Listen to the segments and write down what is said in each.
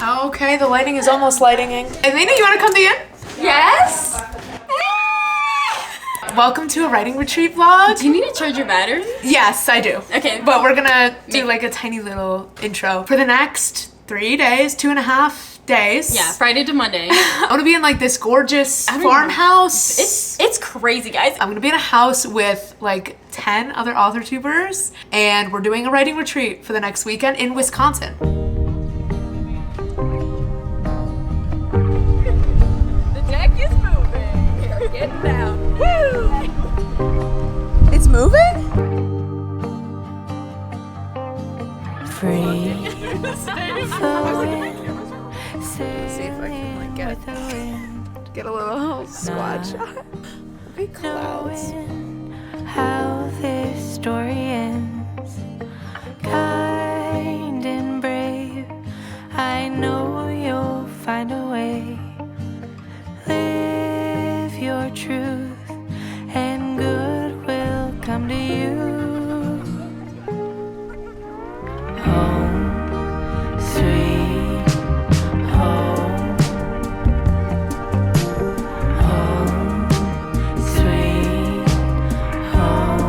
Okay, the lighting is almost lighting-ing. Elena, you want to come to the end? Yes? Welcome to a writing retreat vlog. Do you need to charge your battery? Yes, I do. Okay. But we're gonna do like a tiny little intro. For the next 3 days, 2.5 days. Yeah, Friday to Monday. I'm gonna be in like this gorgeous farmhouse. It's crazy, guys. I'm gonna be in a house with like 10 other author tubers, and we're doing a writing retreat for the next weekend in Wisconsin. The deck is moving. We're getting down. Woo! It's moving? Free. See if I can like get a little squad shot. Big clouds. How this story ends, kind and brave. I know you'll find a way. Live your truth, and good will come to you. Home, sweet home. Home, sweet home.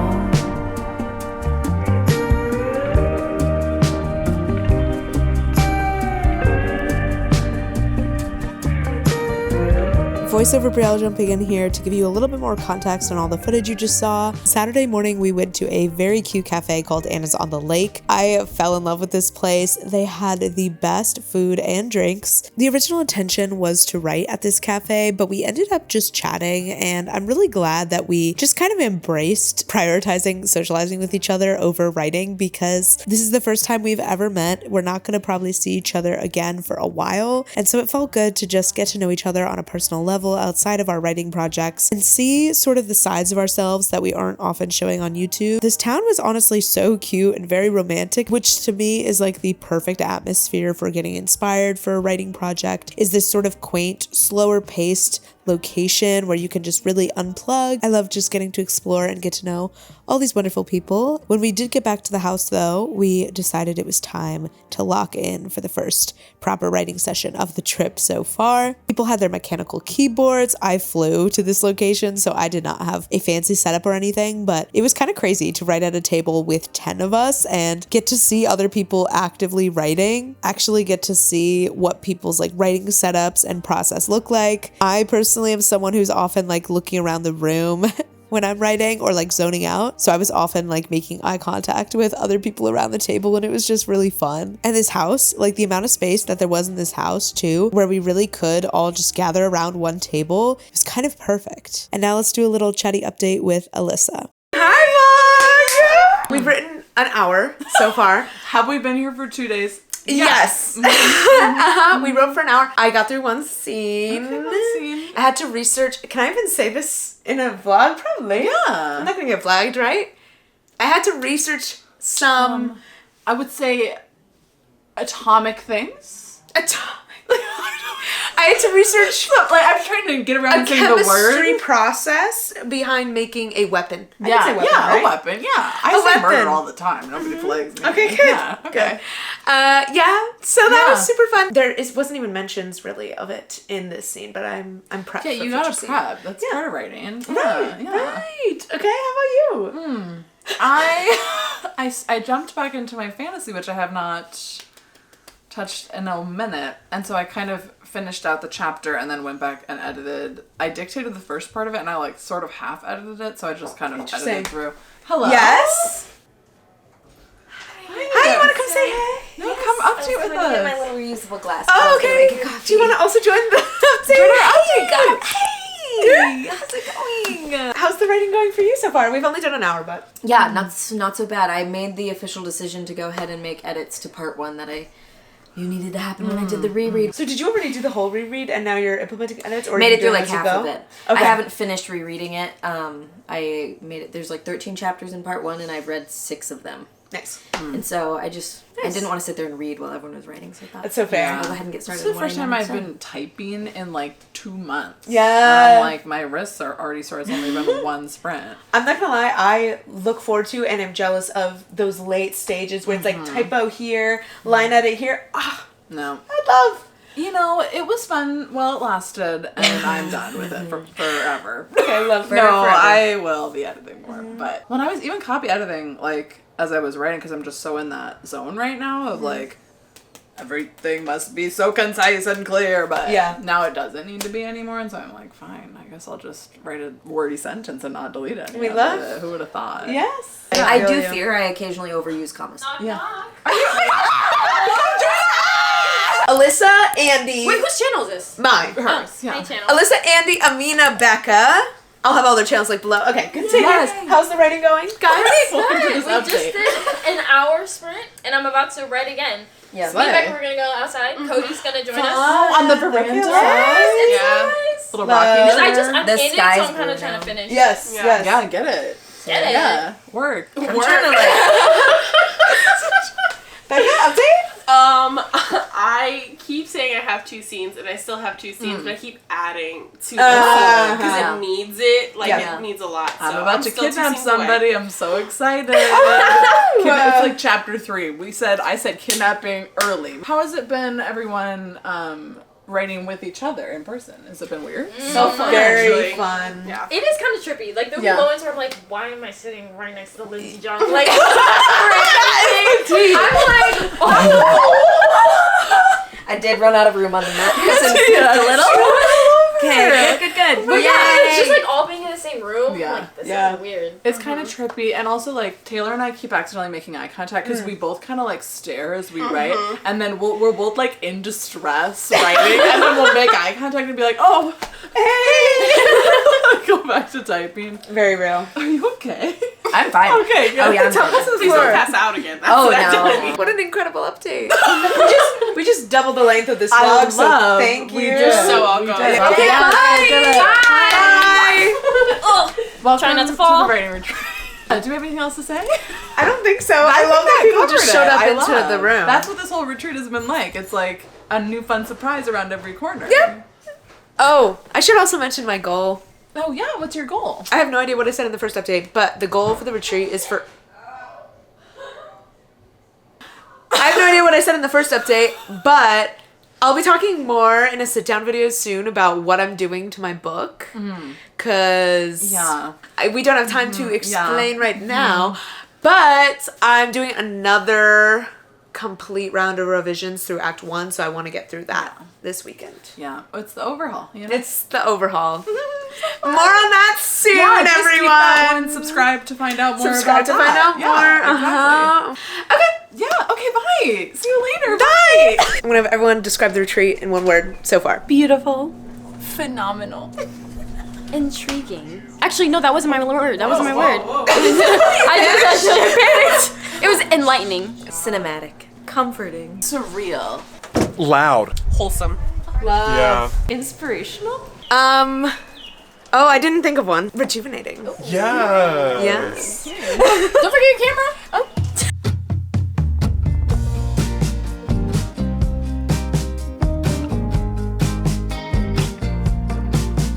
Voiceover Brielle jumping in here to give you a little bit more context on all the footage you just saw. Saturday morning, we went to a very cute cafe called Anna's on the Lake. I fell in love with this place. They had the best food and drinks. The original intention was to write at this cafe, but we ended up just chatting, and I'm really glad that we just kind of embraced prioritizing socializing with each other over writing, because this is the first time we've ever met. We're not going to probably see each other again for a while, and so it felt good to just get to know each other on a personal level outside of our writing projects and see sort of the sides of ourselves that we aren't often showing on YouTube. This town was honestly so cute and very romantic, which to me is like the perfect atmosphere for getting inspired for a writing project. Is this sort of quaint, slower paced location where you can just really unplug. I love just getting to explore and get to know all these wonderful people. When we did get back to the house though, we decided it was time to lock in for the first proper writing session of the trip so far. People had their mechanical keyboards. I flew to this location, so I did not have a fancy setup or anything, but it was kind of crazy to write at a table with 10 of us and get to see other people actively writing, actually get to see what people's like writing setups and process look like. I personally am someone who's often like looking around the room when I'm writing or like zoning out. So I was often like making eye contact with other people around the table, and it was just really fun. And this house, like the amount of space that there was in this house too, where we really could all just gather around one table, was kind of perfect. And now let's do a little chatty update with Alyssa. Hi vlog! We've written an hour so far. Have we been here for 2 days? Yes. We wrote for an hour. I got through one scene. I had to research. Can I even say this in a vlog? Probably. Yeah. I'm not gonna get flagged, right? I had to research some I would say atomic things. I had to research Like, I'm trying to get around a saying the chemistry word. process behind making a weapon. I can say weapon, yeah, right? a weapon. Yeah, I A say weapon. murder all the time. Nobody flags me. Okay, good. Yeah, okay. Yeah. So that was Yeah. super fun. Wasn't even mentions really of it in this scene, but I'm prepped. Yeah, for you gotta future prep. That's Yeah. part of writing. Scene. Yeah, Right. yeah. Right. Okay. How about you? I jumped back into my fantasy, which I have not touched in a minute, and so I kind of finished out the chapter and then went back and edited. I dictated the first part of it, and I like sort of half edited it, so I just kind of edited through. Hello. Yes. Hi. You want to come say hey? No, come up to it with Get my us. little reusable glass. Oh, okay. Do you want to also join the update? God. Good. How's it going? How's the writing going for you so far? We've only done an hour, but Yeah, not so bad. I made the official decision to go ahead and make edits to part 1 that I knew needed to happen when I did the reread. So did you already do the whole reread and now you're implementing edits, or Made you it through doing like as you half go? of it. Okay. I haven't finished rereading it. I made it. There's like 13 chapters in part 1, and I've read 6 of them. Nice. And so I didn't want to sit there and read while everyone was writing, so I thought That's so fair. I'll go ahead and get started. This is the when first I time know I've it's done. been typing in like 2 months. Yeah. Like my wrists are already sore. It's only been one sprint. I'm not gonna lie, I look forward to and am jealous of those late stages where it's like typo here, line edit here. No. I love. You know, it was fun while it lasted, and I'm done with it for forever. Okay, love No, I will be editing more. But when I was even copy editing, like, as I was writing, because I'm just so in that zone right now of, like, everything must be so concise and clear, but now it doesn't need to be anymore, and so I'm like, fine, I guess I'll just write a wordy sentence and not delete it. We love it. Who would have thought? Yes. I do fear I occasionally overuse commas. Yeah. Alyssa, Andy. Wait, whose channel is this? Mine. Hers, yeah. My channel. Alyssa, Andy, Amina, Becca. I'll have all their channels like below. Okay, continue. Yes. How's the writing going, guys? Welcome to We this just update. did an hour sprint, and I'm about to write again. Yeah. Me and Becca, we're gonna go outside. Cody's gonna join us. Oh, on the veranda. Yes, it's Little Love. rocky. nice. I'm The in it, so sky's I'm kind blue of trying now. to finish. Yes, yes. Yeah, get it. Get it. Yeah, work. I'm trying to Becca, update? I keep saying I have 2 scenes, and I still have 2 scenes, but I keep adding to the scene because it needs it. Like, Yeah. it needs a lot. I'm so about to still 2 kidnap scenes away. somebody. I'm so excited. It's like chapter 3. I said kidnapping early. How has it been, everyone, writing with each other in person? Has it been weird? So fun, Very actually. fun. Yeah. It is kind of trippy. Like, there were Yeah. moments where I'm like, why am I sitting right next to Lindsay John? Like, I'm like, I did run out of room on the mat. A little. Okay, good. but yeah, it's just like all being in the same room. Yeah. Like, this Yeah. is weird. It's kind of trippy, and also like Taylor and I keep accidentally making eye contact because we both kind of like stare as we write, and then we're both like in distress writing, and then we'll make eye contact and be like, "Oh, hey," go back to typing. Very real. Are you okay? I'm fine. Okay, good. Oh, yeah, I'm Tell fine. us this Please don't more. pass out again. That's Oh, what I no. did. What an incredible update. we just doubled the length of this I vlog, so love. thank you. We did. So I'll We go. did. Okay, Yeah, bye. we did it. Oh, Welcome Try not to fall. the writing retreat. Do we have anything else to say? I don't think so. I love that people just showed up into the room. That's what this whole retreat has been like. It's like a new fun surprise around every corner. Yeah. Oh, I should also mention my goal. Oh yeah, what's your goal? I have no idea what I said in the first update, but the goal for the retreat is for... I have no idea what I said in the first update, but I'll be talking more in a sit-down video soon about what I'm doing to my book. Because Yeah. we don't have time to explain right now, but I'm doing another complete round of revisions through Act 1, so I want to get through that this weekend. Yeah, it's the overhaul. You know? It's the overhaul. More on that soon, just keep everyone. that one. Subscribe to find out more. Subscribe to about find out that. more. Yeah, Okay, Yeah. Okay. Bye. See you later. bye. I'm gonna have everyone describe the retreat in one word so far. beautiful. Phenomenal. Intriguing. Actually, no, that wasn't my word. That wasn't my word. I just panicked. It was enlightening. Cinematic. Comforting. Surreal. Loud. Wholesome. Yeah. Inspirational. Oh, I didn't think of one. Rejuvenating. Yeah. Yes. Don't forget your camera. Oh.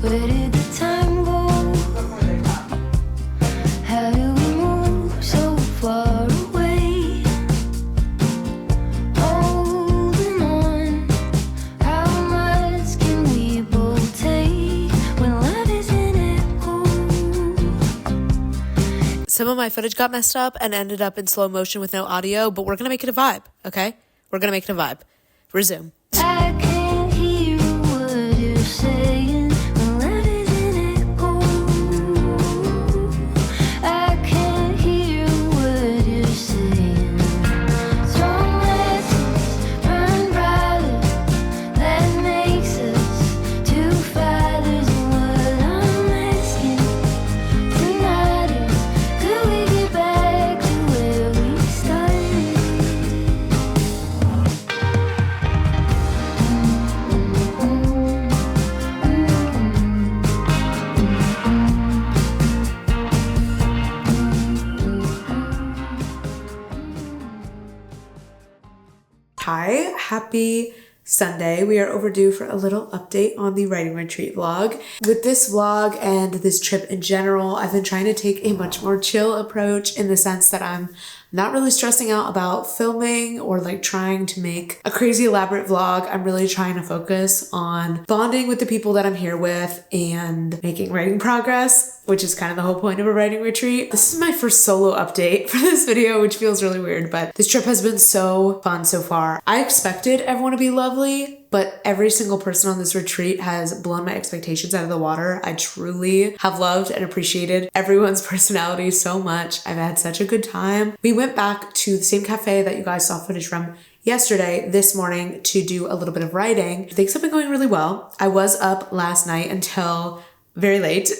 Where did the time go? How do we move so far away? Holding on. How much can we both take when love is in echo? Some of my footage got messed up and ended up in slow motion with no audio, but we're gonna make it a vibe, okay? We're gonna make it a vibe. Resume. I can't hear what you're saying when love is in echo. I can't hear what you're saying. Strong lessons burn brighter. That makes us two fathers. And what I'm asking tonight is, could we get back to where we started? Hi, happy Sunday. We are overdue for a little update on the writing retreat vlog. With this vlog and this trip in general, I've been trying to take a much more chill approach in the sense that I'm not really stressing out about filming or like trying to make a crazy elaborate vlog. I'm really trying to focus on bonding with the people that I'm here with and making writing progress, which is kind of the whole point of a writing retreat. This is my first solo update for this video, which feels really weird, but this trip has been so fun so far. I expected everyone to be lovely, but every single person on this retreat has blown my expectations out of the water. I truly have loved and appreciated everyone's personality so much. I've had such a good time. We went back to the same cafe that you guys saw footage from yesterday, this morning, to do a little bit of writing. Things have been going really well. I was up last night until very late.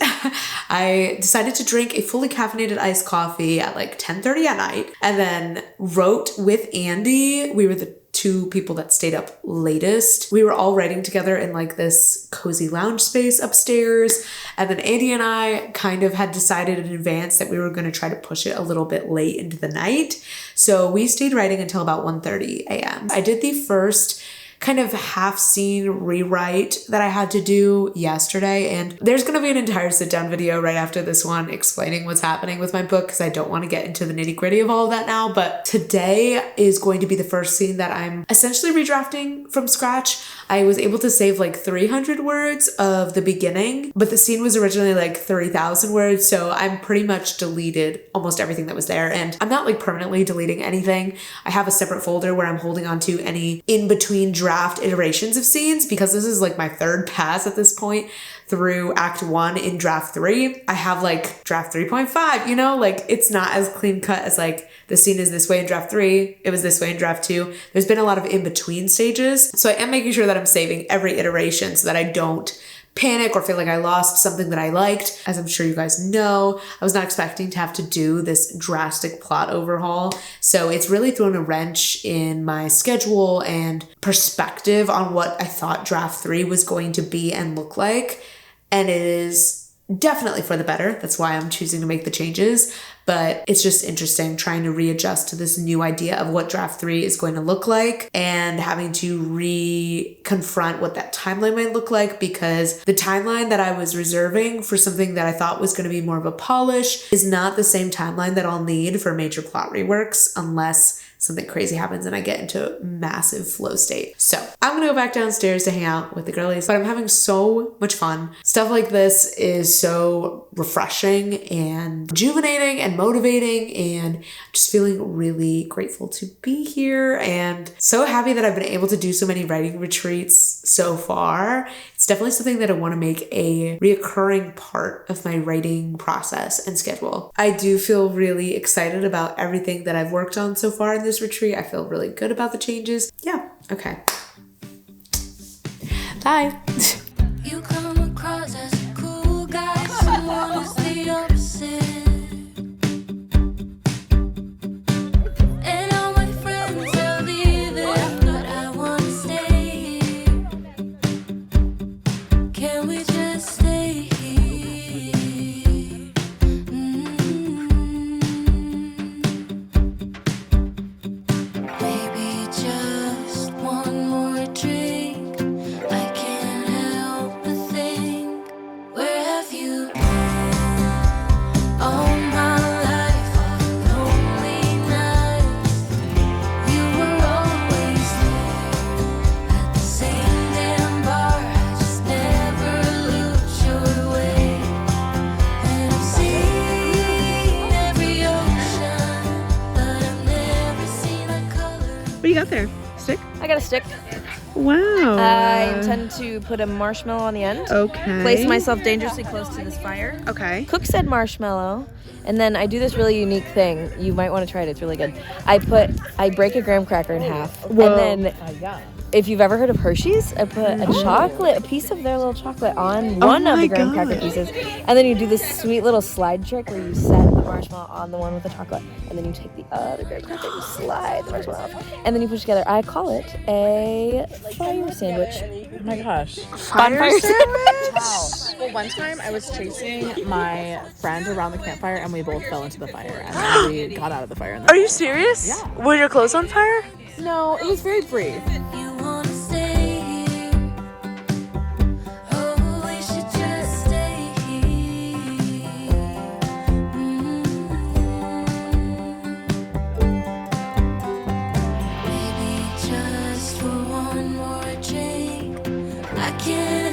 I decided to drink a fully caffeinated iced coffee at like 10:30 at night and then wrote with Andy. We were the two people that stayed up latest. We were all writing together in like this cozy lounge space upstairs. And then Andy and I kind of had decided in advance that we were going to try to push it a little bit late into the night. So we stayed writing until about 1:30 a.m. I did the first kind of half scene rewrite that I had to do yesterday. And there's going to be an entire sit down video right after this one explaining what's happening with my book because I don't want to get into the nitty gritty of all of that now. But today is going to be the first scene that I'm essentially redrafting from scratch. I was able to save like 300 words of the beginning, but the scene was originally like 3,000 words. So I'm pretty much deleted almost everything that was there. And I'm not like permanently deleting anything. I have a separate folder where I'm holding on to any in-between draft iterations of scenes because this is like my third pass at this point through Act 1 in Draft 3. I have like Draft 3.5, you know, like it's not as clean cut as like the scene is this way in Draft 3, it was this way in Draft 2. There's been a lot of in-between stages. So I am making sure that I'm saving every iteration so that I don't panic or feel like I lost something that I liked. As I'm sure you guys know, I was not expecting to have to do this drastic plot overhaul. So it's really thrown a wrench in my schedule and perspective on what I thought Draft 3 was going to be and look like. And it is definitely for the better. That's why I'm choosing to make the changes. But it's just interesting trying to readjust to this new idea of what Draft 3 is going to look like and having to re-confront what that timeline might look like, because the timeline that I was reserving for something that I thought was going to be more of a polish is not the same timeline that I'll need for major plot reworks unless something crazy happens and I get into a massive flow state. So I'm gonna go back downstairs to hang out with the girlies, but I'm having so much fun. Stuff like this is so refreshing and rejuvenating and motivating, and just feeling really grateful to be here and so happy that I've been able to do so many writing retreats so far. It's definitely something that I want to make a reoccurring part of my writing process and schedule. I do feel really excited about everything that I've worked on so far in this retreat. I feel really good about the changes. Yeah, okay. Bye. You come across as a cool guy, someone who's the opposite. And all my friends are leaving, but I wanna stay here. Can we just stay here? Maybe just one more drink. I can't help but think, where have you been? All my life, all lonely nights. You were always there at the same damn bar. I just never looked your way. And I've seen every ocean, but I've never seen a color. What do you got there? Stick? I got a stick. Wow. I intend to put a marshmallow on the end. Okay. Place myself dangerously close to this fire. Okay. Cook said marshmallow, and then I do this really unique thing. You might want to try it. It's really good. I break a graham cracker in half, Whoa. and then if you've ever heard of Hershey's, I put a piece of their little chocolate on one of my the graham cracker gosh. pieces, and then you do this sweet little slide trick where you set the marshmallow on the one with the chocolate, and then you take the other graham cracker, you slide the marshmallow off, and then you push together. I call it a fire sandwich. Oh my gosh. Fire sandwich? Wow. Well, one time I was chasing my friend around the campfire and we both fell into the fire and then we got out of the fire. And Are you serious? Yeah. Were your clothes on fire? No, it was very brief. You wanna stay here? Oh, we should just stay here. I can't